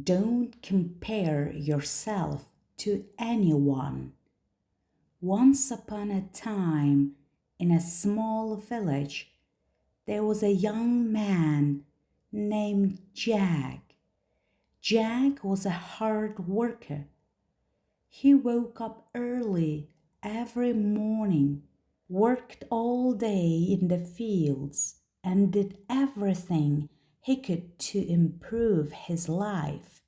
Don't compare yourself to anyone. Once upon a time, in a small village, there was a young man named Jack. Jack was a hard worker. He woke up early every morning, worked all day in the fields, and did everything he could to improve his life.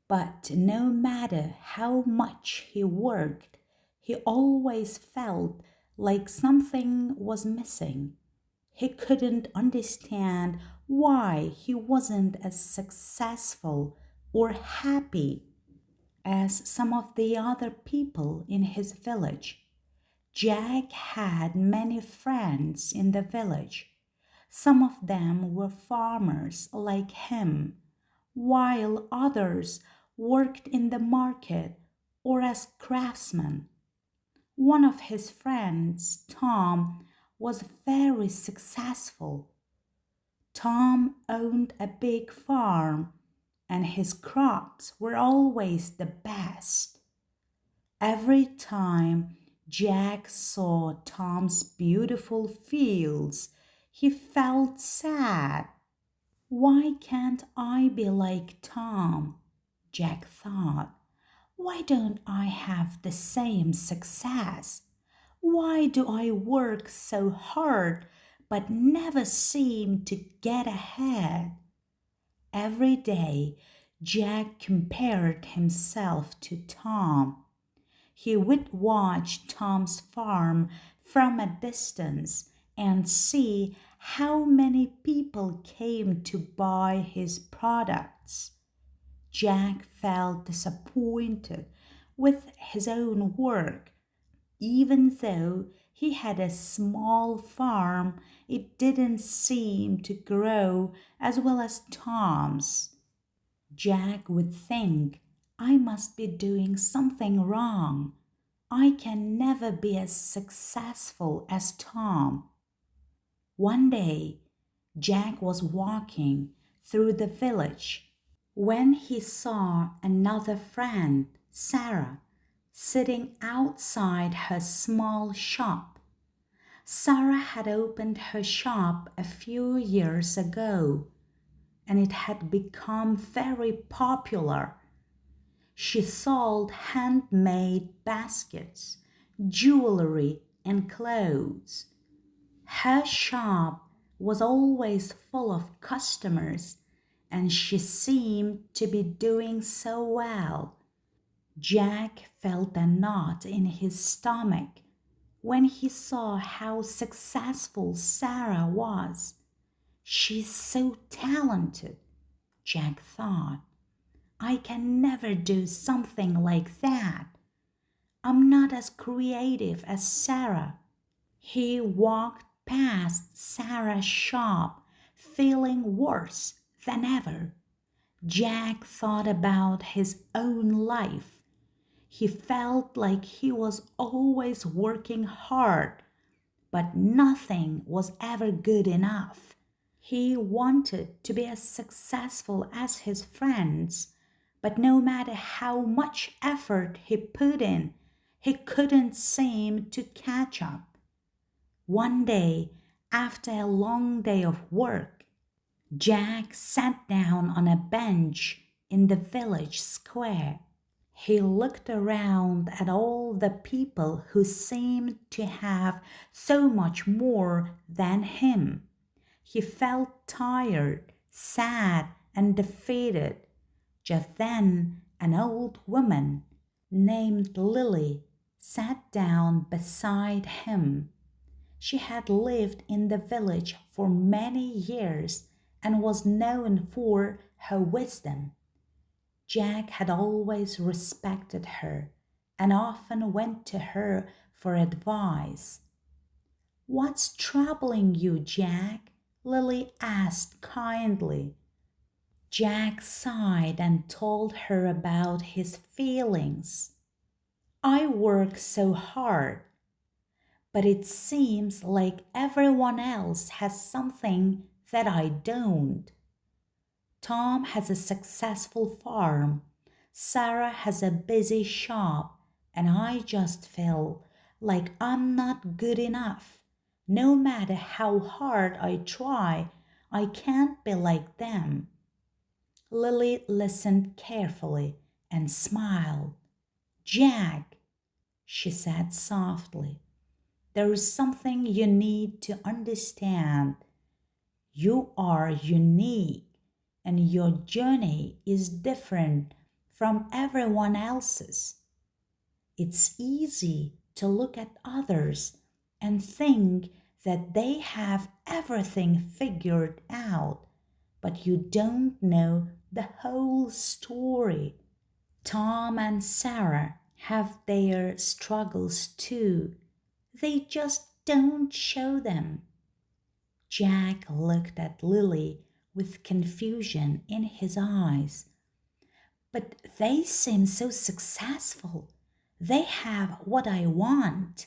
But no matter how much he worked, he always felt like something was missing. He couldn't understand why he wasn't as successful or happy as some of the other people in his village. Jack had many friends in the village. Some of them were farmers like him, while others worked in the market or as craftsmen. One of his friends, Tom, was very successful. Tom owned a big farm, and his crops were always the best. Every time Jack saw Tom's beautiful fields, he felt sad. Why can't I be like Tom? Jack thought. Why don't I have the same success? Why do I work so hard but never seem to get ahead? Every day, Jack compared himself to Tom. He would watch Tom's farm from a distance and see how many people came to buy his products. Jack felt disappointed with his own work. Even though he had a small farm, it didn't seem to grow as well as Tom's. Jack would think, I must be doing something wrong. I can never be as successful as Tom. One day, Jack was walking through the village when he saw another friend, Sarah, sitting outside her small shop. Sarah had opened her shop a few years ago, and it had become very popular. She sold handmade baskets, jewelry, and clothes. Her shop was always full of customers, and she seemed to be doing so well. Jack felt a knot in his stomach when he saw how successful Sarah was. She's so talented, Jack thought. I can never do something like that. I'm not as creative as Sarah. He walked past Sarah's shop, feeling worse than ever. Jack thought about his own life. He felt like he was always working hard, but nothing was ever good enough. He wanted to be as successful as his friends, but no matter how much effort he put in, he couldn't seem to catch up. One day, after a long day of work, Jack sat down on a bench in the village square. He looked around at all the people who seemed to have so much more than him. He felt tired, sad, and defeated. Just then, an old woman named Lily sat down beside him. She had lived in the village for many years and was known for her wisdom. Jack had always respected her and often went to her for advice. What's troubling you, Jack? Lily asked kindly. Jack sighed and told her about his feelings. I work so hard, but it seems like everyone else has something that I don't. Tom has a successful farm, Sarah has a busy shop, and I just feel like I'm not good enough. No matter how hard I try, I can't be like them. Lily listened carefully and smiled. Jack, she said softly, there is something you need to understand. You are unique, and your journey is different from everyone else's. It's easy to look at others and think that they have everything figured out, but you don't know the whole story. Tom and Sarah have their struggles too. They just don't show them. Jack looked at Lily with confusion in his eyes. But they seem so successful. They have what I want.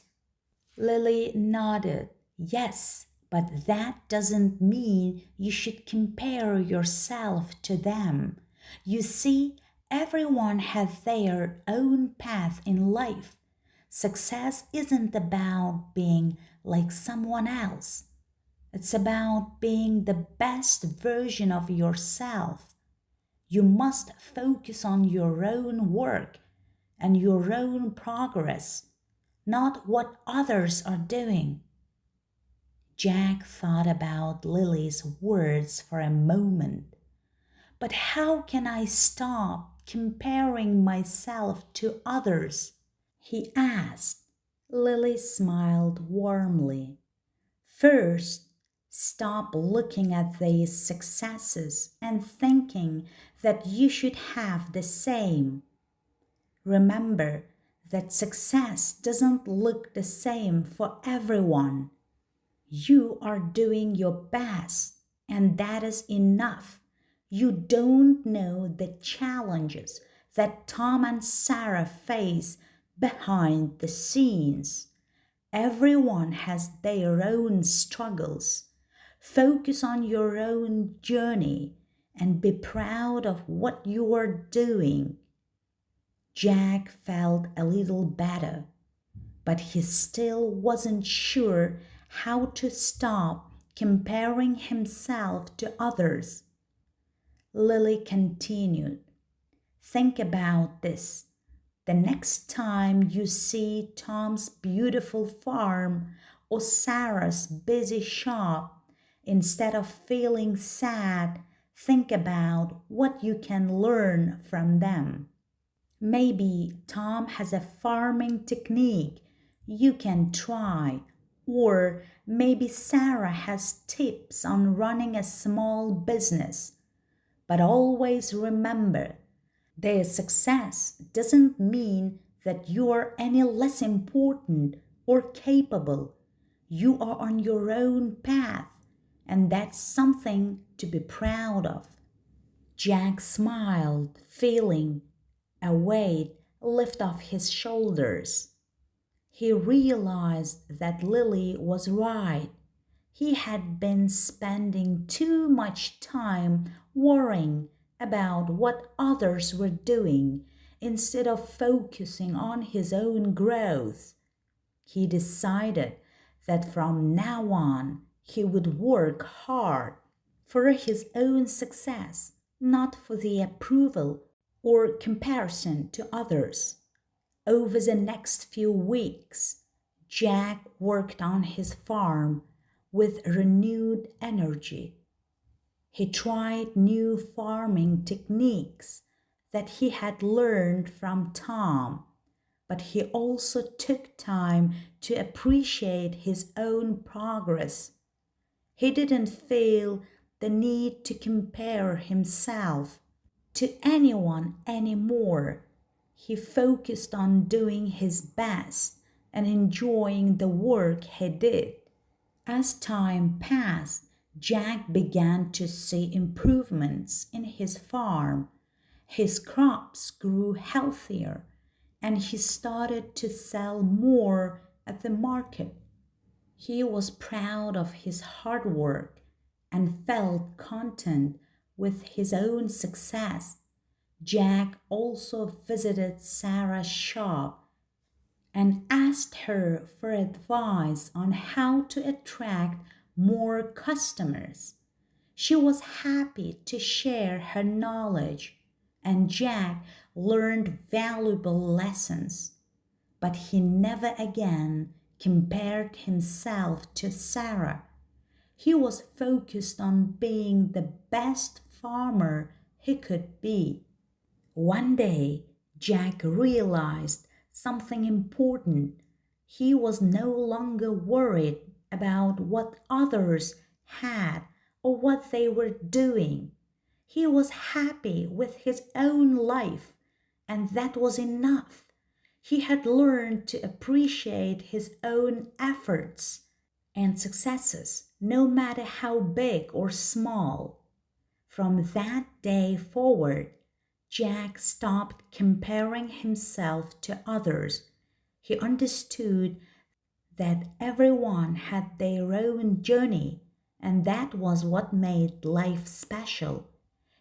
Lily nodded. Yes, but that doesn't mean you should compare yourself to them. You see, everyone has their own path in life. Success isn't about being like someone else. It's about being the best version of yourself. You must focus on your own work and your own progress, not what others are doing. Jack thought about Lily's words for a moment. But how can I stop comparing myself to others? He asked. Lily smiled warmly. First, stop looking at these successes and thinking that you should have the same. Remember that success doesn't look the same for everyone. You are doing your best, and that is enough. You don't know the challenges that Tom and Sarah face behind the scenes. Everyone has their own struggles. Focus on your own journey and be proud of what you are doing. Jack felt a little better, but he still wasn't sure how to stop comparing himself to others. Lily continued, think about this. The next time you see Tom's beautiful farm or Sarah's busy shop, instead of feeling sad, think about what you can learn from them. Maybe Tom has a farming technique you can try, or maybe Sarah has tips on running a small business. But always remember, their success doesn't mean that you are any less important or capable. You are on your own path, and that's something to be proud of. Jack smiled, feeling a weight lift off his shoulders. He realized that Lily was right. He had been spending too much time worrying about what others were doing instead of focusing on his own growth. He decided that from now on he would work hard for his own success, not for the approval or comparison to others. Over the next few weeks, Jack worked on his farm with renewed energy. He tried new farming techniques that he had learned from Tom, but he also took time to appreciate his own progress. He didn't feel the need to compare himself to anyone anymore. He focused on doing his best and enjoying the work he did. As time passed, Jack began to see improvements in his farm. His crops grew healthier, and he started to sell more at the market. He was proud of his hard work and felt content with his own success, Jack also visited Sarah's shop and asked her for advice on how to attract more customers. She was happy to share her knowledge, and Jack learned valuable lessons. But he never again compared himself to Sarah. He was focused on being the best farmer he could be. One day, Jack realized something important. He was no longer worried about what others had or what they were doing. He was happy with his own life, and that was enough. He had learned to appreciate his own efforts and successes, no matter how big or small. From that day forward, Jack stopped comparing himself to others. He understood that everyone had their own journey, and that was what made life special.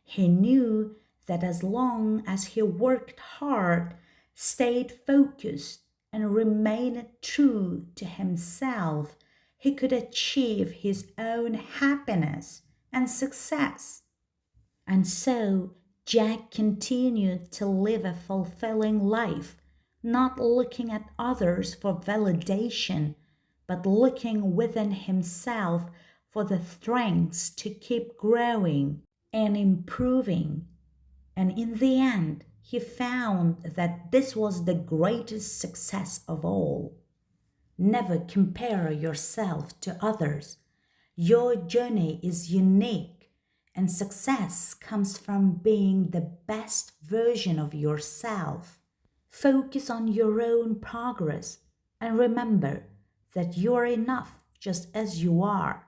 He knew that as long as he worked hard, stayed focused, and remained true to himself, he could achieve his own happiness and success. And so Jack continued to live a fulfilling life, not looking at others for validation, but looking within himself for the strengths to keep growing and improving. And in the end, he found that this was the greatest success of all. Never compare yourself to others. Your journey is unique, and success comes from being the best version of yourself. Focus on your own progress and remember that you are enough just as you are.